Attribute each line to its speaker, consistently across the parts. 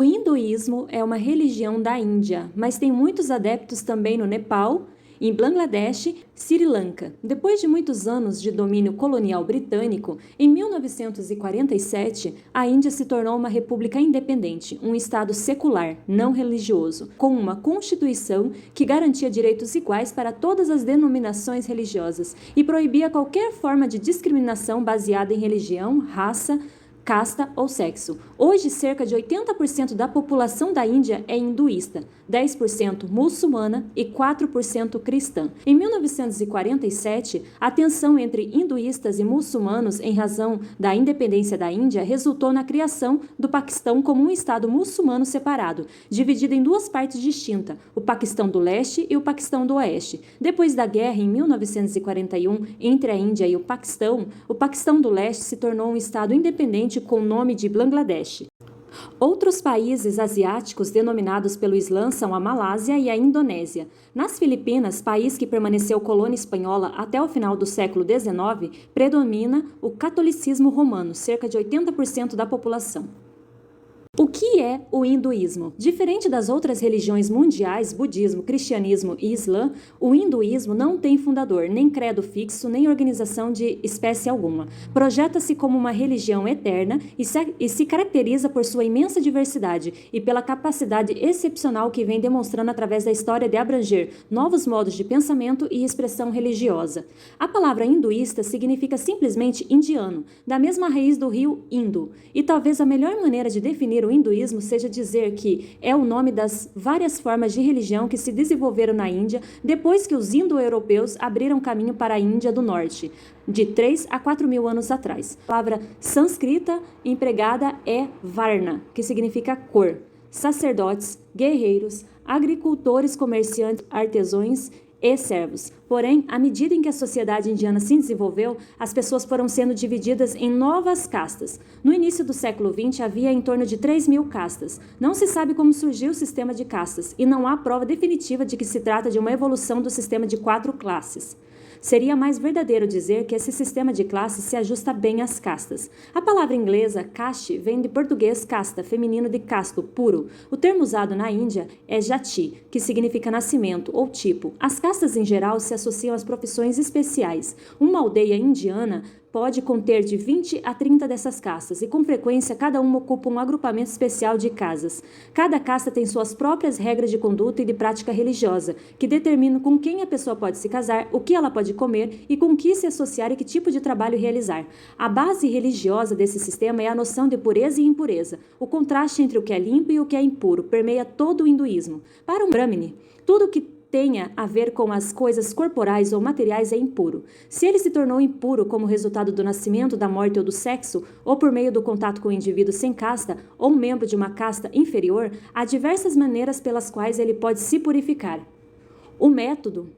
Speaker 1: O hinduísmo é uma religião da Índia, mas tem muitos adeptos também no Nepal, em Bangladesh, Sri Lanka. Depois de muitos anos de domínio colonial britânico, em 1947, a Índia se tornou uma república independente, um estado secular, não religioso, com uma constituição que garantia direitos iguais para todas as denominações religiosas e proibia qualquer forma de discriminação baseada em religião, raça, casta ou sexo. Hoje, cerca de 80% da população da Índia é hinduísta, 10% muçulmana e 4% cristã. Em 1947, a tensão entre hinduístas e muçulmanos em razão da independência da Índia resultou na criação do Paquistão como um estado muçulmano separado, dividido em duas partes distintas, o Paquistão do Leste e o Paquistão do Oeste. Depois da guerra em 1941 entre a Índia e o Paquistão do Leste se tornou um estado independente com o nome de Bangladesh. Outros países asiáticos denominados pelo Islã são a Malásia e a Indonésia. Nas Filipinas, país que permaneceu colônia espanhola até o final do século XIX, predomina o catolicismo romano, cerca de 80% da população. O que é o hinduísmo? Diferente das outras religiões mundiais, budismo, cristianismo e islã, o hinduísmo não tem fundador, nem credo fixo, nem organização de espécie alguma. Projeta-se como uma religião eterna e se caracteriza por sua imensa diversidade e pela capacidade excepcional que vem demonstrando através da história de abranger novos modos de pensamento e expressão religiosa. A palavra hinduísta significa simplesmente indiano, da mesma raiz do rio Indo, e talvez a melhor maneira de definir o hinduísmo seja dizer que é o nome das várias formas de religião que se desenvolveram na Índia depois que os indo-europeus abriram caminho para a Índia do Norte, de 3 a 4 mil anos atrás. A palavra sânscrita empregada é Varna, que significa cor. Sacerdotes, guerreiros, agricultores, comerciantes, artesãos e servos. Porém, à medida em que a sociedade indiana se desenvolveu, as pessoas foram sendo divididas em novas castas. No início do século XX, havia em torno de 3.000 castas. Não se sabe como surgiu o sistema de castas, e não há prova definitiva de que se trata de uma evolução do sistema de 4 classes. Seria mais verdadeiro dizer que esse sistema de classes se ajusta bem às castas. A palavra inglesa caste vem de português casta, feminino de casto, puro. O termo usado na Índia é jati, que significa nascimento ou tipo. As castas em geral se associam às profissões especiais. Uma aldeia indiana pode conter de 20 a 30 dessas castas, e com frequência cada uma ocupa um agrupamento especial de casas. Cada casta tem suas próprias regras de conduta e de prática religiosa, que determinam com quem a pessoa pode se casar, o que ela pode comer e com que se associar e que tipo de trabalho realizar. A base religiosa desse sistema é a noção de pureza e impureza. O contraste entre o que é limpo e o que é impuro permeia todo o hinduísmo. Para um brahmane, tudo que tenha a ver com as coisas corporais ou materiais é impuro. Se ele se tornou impuro como resultado do nascimento, da morte ou do sexo, ou por meio do contato com um indivíduo sem casta ou um membro de uma casta inferior, há diversas maneiras pelas quais ele pode se purificar. O método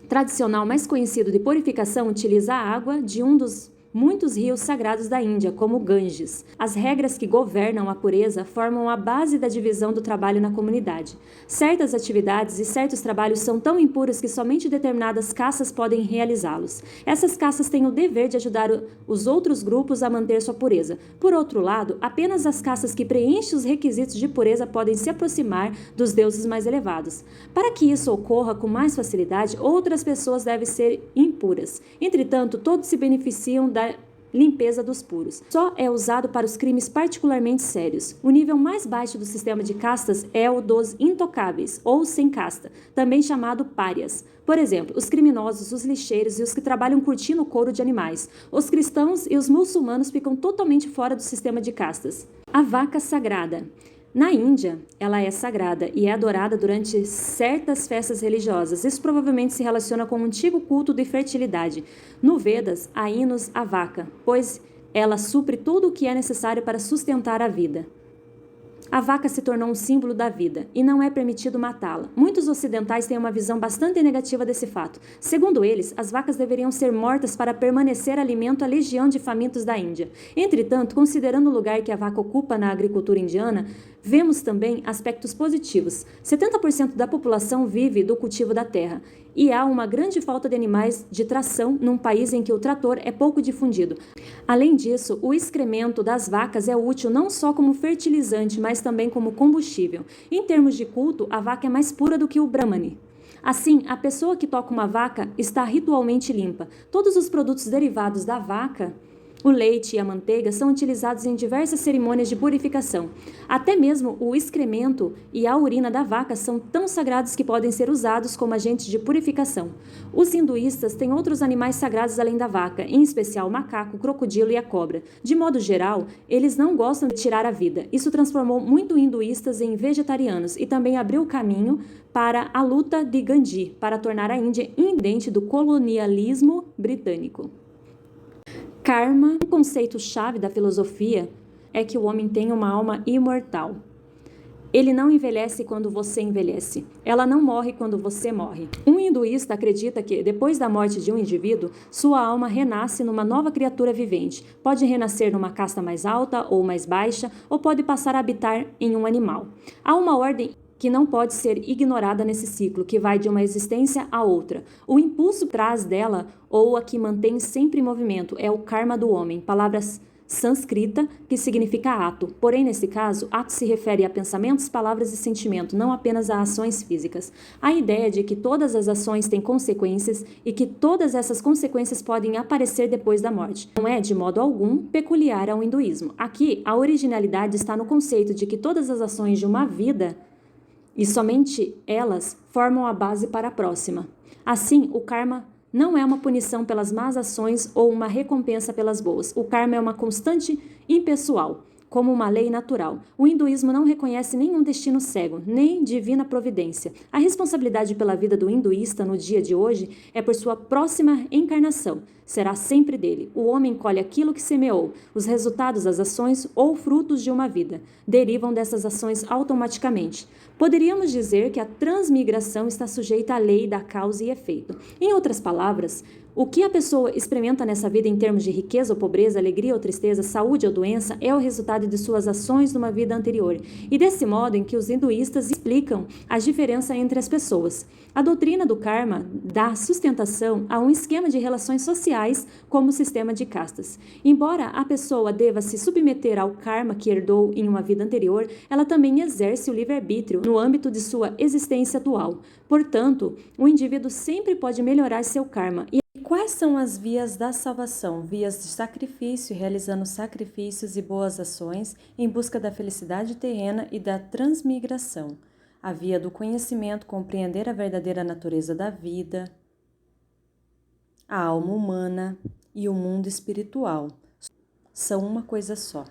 Speaker 1: tradicional mais conhecido de purificação utiliza a água de um dos muitos rios sagrados da Índia, como o Ganges. As regras que governam a pureza formam a base da divisão do trabalho na comunidade. Certas atividades e certos trabalhos são tão impuros que somente determinadas castas podem realizá-los. Essas castas têm o dever de ajudar os outros grupos a manter sua pureza. Por outro lado, apenas as castas que preenchem os requisitos de pureza podem se aproximar dos deuses mais elevados. Para que isso ocorra com mais facilidade, outras pessoas devem ser impuras. Entretanto, todos se beneficiam da limpeza dos puros. Só é usado para os crimes particularmente sérios. O nível mais baixo do sistema de castas é o dos intocáveis, ou sem casta, também chamado párias. Por exemplo, os criminosos, os lixeiros e os que trabalham curtindo o couro de animais. Os cristãos e os muçulmanos ficam totalmente fora do sistema de castas. A vaca sagrada. Na Índia, ela é sagrada e é adorada durante certas festas religiosas. Isso provavelmente se relaciona com o antigo culto de fertilidade. No Vedas, há hinos à vaca, pois ela supre tudo o que é necessário para sustentar a vida. A vaca se tornou um símbolo da vida e não é permitido matá-la. Muitos ocidentais têm uma visão bastante negativa desse fato. Segundo eles, as vacas deveriam ser mortas para permanecer alimento à legião de famintos da Índia. Entretanto, considerando o lugar que a vaca ocupa na agricultura indiana, vemos também aspectos positivos. 70% da população vive do cultivo da terra e há uma grande falta de animais de tração num país em que o trator é pouco difundido. Além disso, o excremento das vacas é útil não só como fertilizante, mas mas também como combustível. Em termos de culto, a vaca é mais pura do que o Brahmani. Assim, a pessoa que toca uma vaca está ritualmente limpa. Todos os produtos derivados da vaca, o leite e a manteiga, são utilizados em diversas cerimônias de purificação. Até mesmo o excremento e a urina da vaca são tão sagrados que podem ser usados como agentes de purificação. Os hinduístas têm outros animais sagrados além da vaca, em especial o macaco, o crocodilo e a cobra. De modo geral, eles não gostam de tirar a vida. Isso transformou muito hinduístas em vegetarianos e também abriu o caminho para a luta de Gandhi, para tornar a Índia independente do colonialismo britânico. Karma, um conceito-chave da filosofia, é que o homem tem uma alma imortal. Ele não envelhece quando você envelhece. Ela não morre quando você morre. Um hinduísta acredita que, depois da morte de um indivíduo, sua alma renasce numa nova criatura vivente. Pode renascer numa casta mais alta ou mais baixa, ou pode passar a habitar em um animal. Há uma ordem que não pode ser ignorada nesse ciclo, que vai de uma existência a outra. O impulso traz dela, ou a que mantém sempre em movimento, é o karma do homem, palavra sânscrita que significa ato. Porém, nesse caso, ato se refere a pensamentos, palavras e sentimento, não apenas a ações físicas. A ideia de que todas as ações têm consequências e que todas essas consequências podem aparecer depois da morte não é, de modo algum, peculiar ao hinduísmo. Aqui, a originalidade está no conceito de que todas as ações de uma vida e somente elas formam a base para a próxima. Assim, o karma não é uma punição pelas más ações ou uma recompensa pelas boas. O karma é uma constante impessoal, como uma lei natural. O hinduísmo não reconhece nenhum destino cego, nem divina providência. A responsabilidade pela vida do hinduísta no dia de hoje é por sua próxima encarnação. Será sempre dele. O homem colhe aquilo que semeou. Os resultados das ações ou frutos de uma vida derivam dessas ações automaticamente. Poderíamos dizer que a transmigração está sujeita à lei da causa e efeito. Em outras palavras, o que a pessoa experimenta nessa vida em termos de riqueza ou pobreza, alegria ou tristeza, saúde ou doença, é o resultado de suas ações numa vida anterior. E desse modo em que os hinduístas explicam a diferença entre as pessoas. A doutrina do karma dá sustentação a um esquema de relações sociais como o sistema de castas. Embora a pessoa deva se submeter ao karma que herdou em uma vida anterior, ela também exerce o livre-arbítrio no âmbito de sua existência atual. Portanto, o indivíduo sempre pode melhorar seu karma. Quais são as vias da salvação? Vias de sacrifício, realizando sacrifícios e boas ações em busca da felicidade terrena e da transmigração. A via do conhecimento, compreender a verdadeira natureza da vida, a alma humana e o mundo espiritual. São uma coisa só.